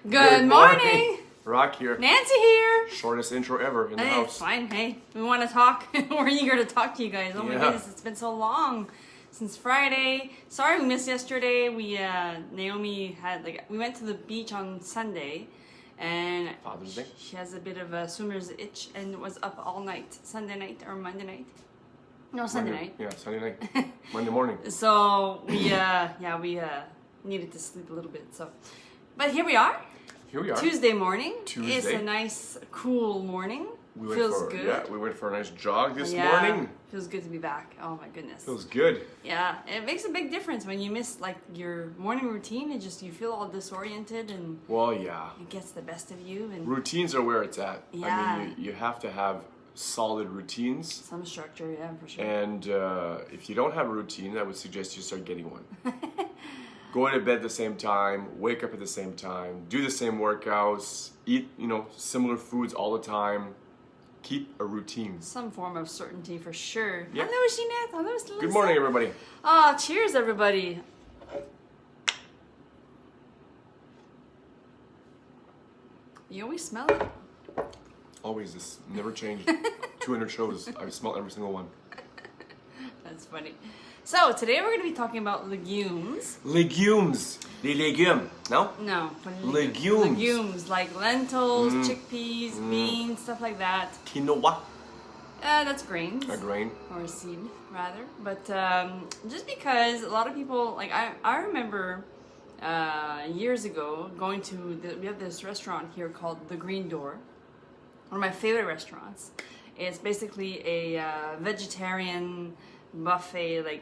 Good morning. Rock here. Nancy here. Shortest intro ever in the house. It's fine. Hey, we want to talk. We're eager to talk to you guys. Oh my goodness, it's been so long since Friday. Sorry we missed yesterday. Naomi we went to the beach on Sunday, and Father's Day. She has a bit of a swimmer's itch and was up all night, Sunday night or Monday night. No, Sunday night. Yeah, Sunday night. Monday morning. So we needed to sleep a little bit. So, but here we are. Here we are. Tuesday morning. Tuesday. It's a nice, cool morning. Feels good. Yeah, we went for a nice jog this morning. Feels good to be back. Oh my goodness. Feels good. Yeah, it makes a big difference when you miss like your morning routine. You feel all disoriented and. Well, yeah. It gets the best of you and. Routines are where it's at. Yeah. I mean, you have to have solid routines. Some structure, yeah, for sure. And if you don't have a routine, I would suggest you start getting one. Go to bed at the same time, wake up at the same time, do the same workouts, eat, similar foods all the time. Keep a routine. Some form of certainty for sure. Yep. Hello, Jeanette. Hello, Melissa. Good morning, everybody. Cheers, everybody. You always smell it. Always, this never changed. 200 shows, I smell every single one. That's funny. So today we're going to be talking about legumes. Legumes. Les légumes. No? No. Legumes. Legumes like lentils, chickpeas, beans, stuff like that. Quinoa. That's grains. A grain. Or a seed, rather. But just because a lot of people, like I remember years ago going to, we have this restaurant here called The Green Door. One of my favorite restaurants. It's basically a vegetarian buffet,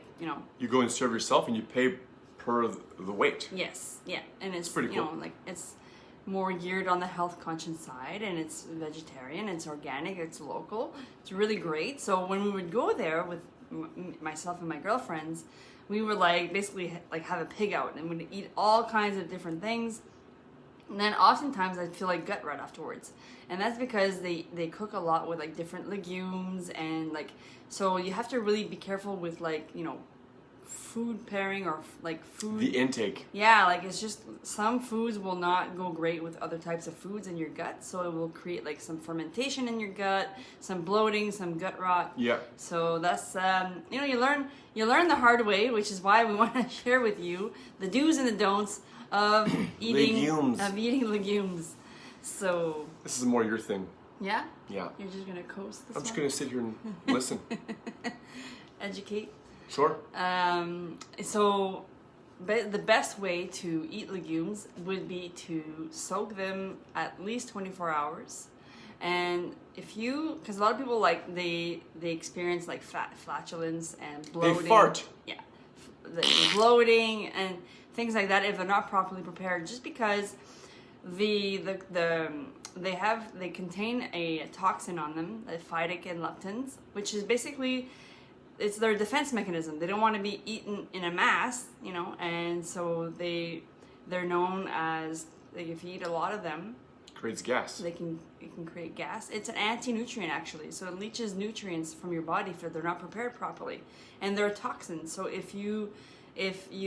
You go and serve yourself and you pay per the weight. Yes, yeah. And it's pretty cool. It's more geared on the health conscious side, and it's vegetarian, it's organic, it's local. It's really great. So when we would go there with myself and my girlfriends, we would basically have a pig out and we'd eat all kinds of different things. And then oftentimes I'd feel like gut rot afterwards. And that's because they cook a lot with different legumes and so you have to really be careful with food pairing or food. The intake. Yeah, it's just some foods will not go great with other types of foods in your gut. So it will create some fermentation in your gut, some bloating, some gut rot. Yeah. So that's, you learn the hard way, which is why we want to share with you the do's and the don'ts of eating legumes. So this is more your thing. Yeah? Yeah. You're just gonna coast this I'm just one? gonna sit here and listen. Educate. Sure. So the best way to eat legumes would be to soak them at least 24 hours. And because a lot of people they experience flatulence and bloating. They fart. Yeah. The bloating and things like that if they're not properly prepared, just because they contain a toxin on them, the phytic and leptins, which is basically it's their defense mechanism. They don't want to be eaten in a mass, and so they're known as if you eat a lot of them, creates gas. It can create gas. It's an anti-nutrient actually, so it leaches nutrients from your body if they're not prepared properly, and they're toxins. So if you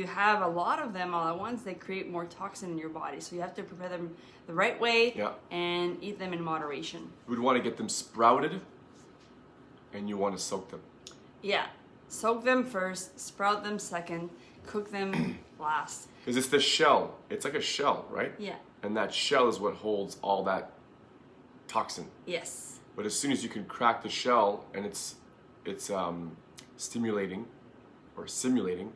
have a lot of them all at once, they create more toxin in your body. So you have to prepare them the right way and eat them in moderation. You would want to get them sprouted, and you want to soak them. Yeah, soak them first, sprout them second, cook them last. Because it's the shell. It's like a shell, right? Yeah. And that shell is what holds all that toxin. Yes. But as soon as you can crack the shell and it's stimulating or simulating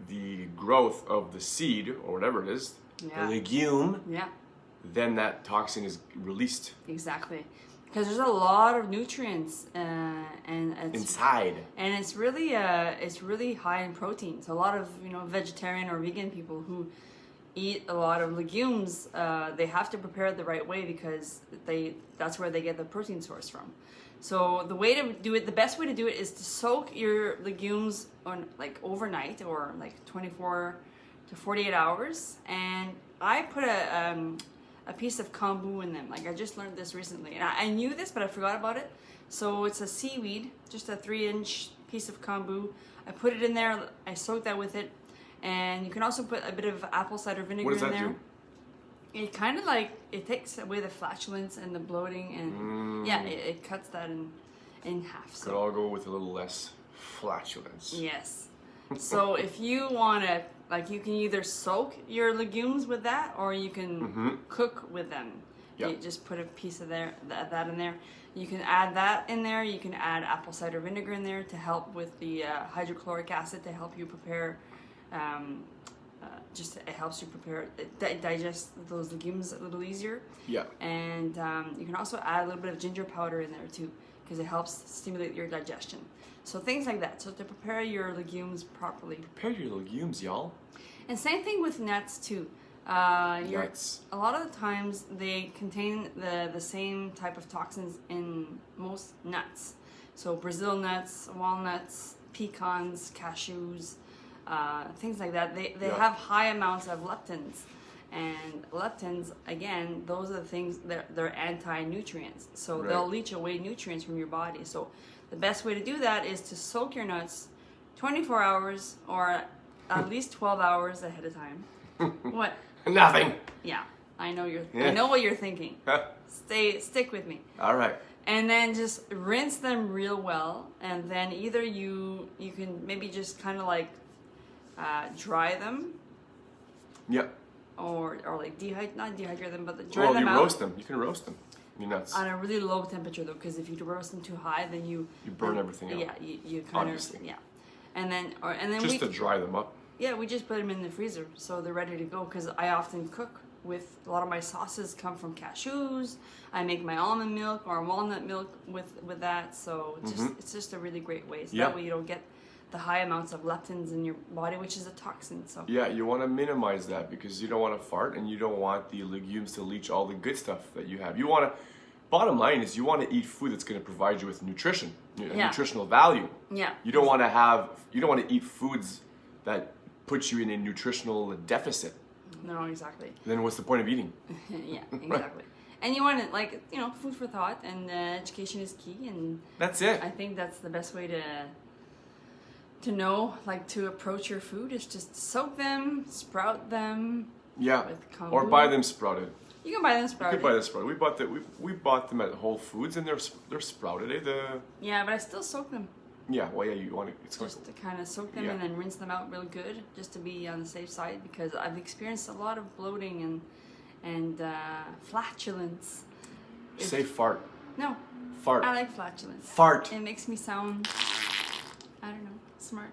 the growth of the seed or whatever it is, the legume, then that toxin is released. Exactly. Because there's a lot of nutrients and it's inside, and it's really high in protein. So a lot of vegetarian or vegan people who eat a lot of legumes, they have to prepare it the right way because that's where they get the protein source from. So the way to do it, the best way to do it is to soak your legumes on overnight or 24 to 48 hours. And I put a piece of kombu in them. I just learned this recently. And I knew this, but I forgot about it. So it's a seaweed, just a 3-inch piece of kombu. I put it in there, I soaked that with it. And you can also put a bit of apple cider vinegar in there. What does that do? it kind of like, it takes away the flatulence and the bloating, and yeah, it cuts that in half. Could So all go with a little less flatulence. yes. So if you want to, like, you can either soak your legumes with that, or you can cook with them. Yep. You just put a piece of that in there. You can add that in there. You can add apple cider vinegar in there to help with the hydrochloric acid to help you prepare. Just it helps you prepare digest those legumes a little easier. Yeah. And you can also add a little bit of ginger powder in there too, because it helps stimulate your digestion. So things like that. So to prepare your legumes properly. Prepare your legumes, y'all. And same thing with nuts too. Nuts. A lot of the times they contain the same type of toxins in most nuts. So Brazil nuts, walnuts, pecans, cashews, things like that. They have high amounts of leptins. And leptins, again, those are the things, they're anti-nutrients. So they'll leach away nutrients from your body. So the best way to do that is to soak your nuts 24 hours or at least 12 hours ahead of time. What? Nothing. Yeah, I know I know what you're thinking. Stick with me. All right. And then just rinse them real well, and then either you can maybe just kind of like dry them. Yep. Or like not dehydrate them, but dry Well, them you out. roast them. You can roast them. Your nuts. On a really low temperature though, because if you roast them too high, then you burn everything out. Yeah, you kind Obviously. of and then Just to dry them up. Yeah, we just put them in the freezer so they're ready to go, because I often cook with a lot of my sauces come from cashews. I make my almond milk or walnut milk with that, so it's just a really great way. So that way you don't get the high amounts of leptins in your body, which is a toxin. So yeah, you want to minimize that because you don't want to fart and you don't want the legumes to leach all the good stuff that you have. You want to. Bottom line is you want to eat food that's going to provide you with nutrition, nutritional value. Yeah. You don't want to eat foods that put you in a nutritional deficit. No, exactly. Then what's the point of eating? Yeah, exactly. And you want it, like, food for thought, and education is key, and that's it. I think that's the best way to know, like, to approach your food is just soak them, sprout them. Yeah. With kombu. Or buy them sprouted. You can buy them sprouted. You can buy them sprouted. We bought them at Whole Foods, and they're sprouted. Yeah, but I still soak them. Yeah, well, yeah, you want to. It's just to kind of soak them and then rinse them out real good, just to be on the safe side, because I've experienced a lot of bloating and flatulence. Say fart. No. Fart. I like flatulence. Fart. It makes me sound, I don't know, smart.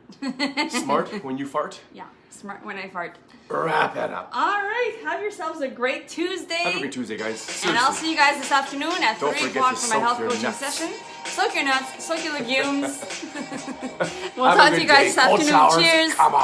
Smart when you fart? Yeah, smart when I fart. Wrap that up. All right, have yourselves a great Tuesday. Have a great Tuesday, guys. Seriously. And I'll see you guys this afternoon at 3 o'clock for my health coaching nuts. session. Soak your nuts, soak your legumes. We'll Have talk a to you good guys day. this Cold afternoon. showers. Cheers. Come on.